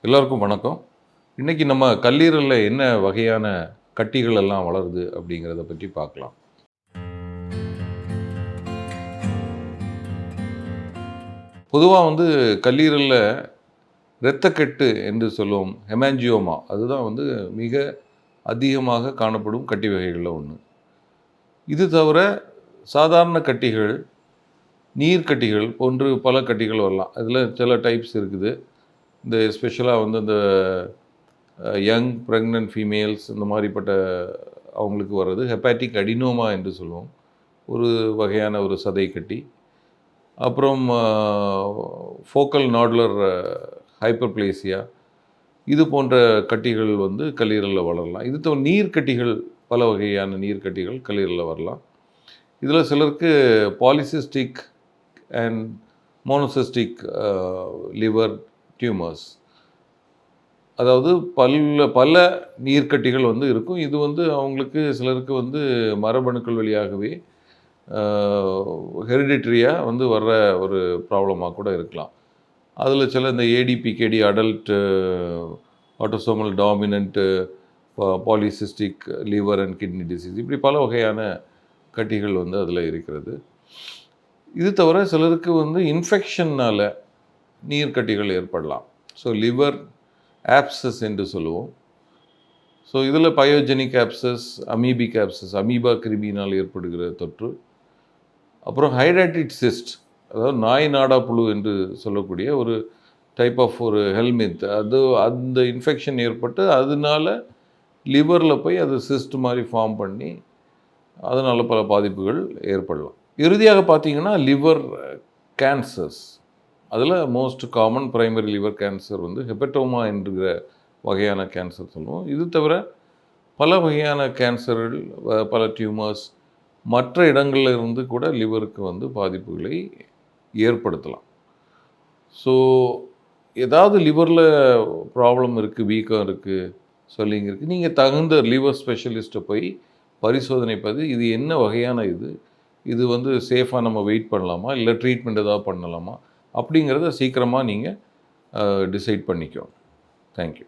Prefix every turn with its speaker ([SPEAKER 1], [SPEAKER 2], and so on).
[SPEAKER 1] எல்லோருக்கும் வணக்கம். இன்னைக்கு நம்ம கல்லீரல்ல என்ன வகையான கட்டிகள் எல்லாம் வளருது அப்படிங்கிறத பற்றி பார்க்கலாம். பொதுவா கல்லீரல்ல இரத்தக்கெட்டு என்று சொல்லுவோம். ஹெமாஞ்சியோமா அதுதான் மிக அதிகமாக காணப்படும் கட்டி வகைகள்ல ஒண்ணு. இது தவிர சாதாரண கட்டிகள், நீர்க்கட்டிகள் போன்று பல கட்டிகள் வரலாம். அதில சில டைப்ஸ் இருக்குது. இந்த எஸ்பெஷலா இந்த யங் பிரெக்னன்ட் ஃபீமேல்ஸ் இந்த மாதிரிப்பட்ட அவங்களுக்கு வர்றது ஹெப்பாட்டிக் அடினோமா என்று சொல்லுவோம். ஒரு வகையான ஒரு சதை கட்டி. அப்புறம் ஃபோக்கல் நாடுலர் ஹைப்பர்ப்ளேசியா இது போன்ற கட்டிகள் கல்லீரலில் வளரலாம். இது தவிர நீர்க்கட்டிகள் பல வகையான நீர்க்கட்டிகள் கல்லீரலில் வரலாம். இதில் சிலருக்கு பாலிசிஸ்டிக் அண்ட் மோனோசிஸ்டிக் லிவர் டியூமர்ஸ், அதாவது பல நீர்க்கட்டிகள் இருக்கும். இது அவங்களுக்கு சிலருக்கு மரபணுக்கள் வழியாகவே ஹெரிடிட்ரியாக வர்ற ஒரு ப்ராப்ளமாக கூட இருக்கலாம். அதில் சில இந்த ADPKD adult autosomal dominant polycystic liver and kidney disease இப்படி பல வகையான கட்டிகள் அதில் இருக்கிறது. இது தவிர சிலருக்கு இன்ஃபெக்ஷன்னால் நீர்க்கட்டிகள் ஏற்படலாம். ஸோ லிவர் ஆப்சஸ் என்று சொல்லுவோம். ஸோ இதில் pyogenic abscess, amoebic abscess, amoeba கிருமியினால் ஏற்படுகிற தொற்று. அப்புறம் ஹைட்ராட்டிட் சிஸ்ட், அதாவது நாய் நாடா புழு என்று சொல்லக்கூடிய ஒரு டைப் ஆஃப் ஒரு ஹெல்மித், அந்த இன்ஃபெக்ஷன் ஏற்பட்டு அதனால லிவரில் போய் அது சிஸ்ட் மாதிரி ஃபார்ம் பண்ணி அதனால் பல பாதிப்புகள் ஏற்படலாம். இறுதியாக பார்த்தீங்கன்னா லிவர் கேன்சர்ஸ், அதில் most common primary liver cancer hepatoma என்கிற வகையான கேன்சர் சொல்லுவோம். இது தவிர பல வகையான கேன்சர்கள், பல டியூமர்ஸ் மற்ற இடங்களில் இருந்து கூட லிவருக்கு பாதிப்புகளை ஏற்படுத்தலாம். ஸோ ஏதாவது லிவரில் ப்ராப்ளம் இருக்குது, வீக்கம் இருக்குது, சொல்லிங்க இருக்குது, நீங்கள் தகுந்த லிவர் ஸ்பெஷலிஸ்ட்டை போய் பரிசோதனை பார்த்து இது என்ன வகையான இது சேஃபாக நம்ம வெயிட் பண்ணலாமா, இல்லை ட்ரீட்மெண்ட் ஏதாவது பண்ணலாமா அப்படிங்கிறத சீக்கிரமாக நீங்கள் டிசைட் பண்ணிக்கோங்க. தேங்க்யூ.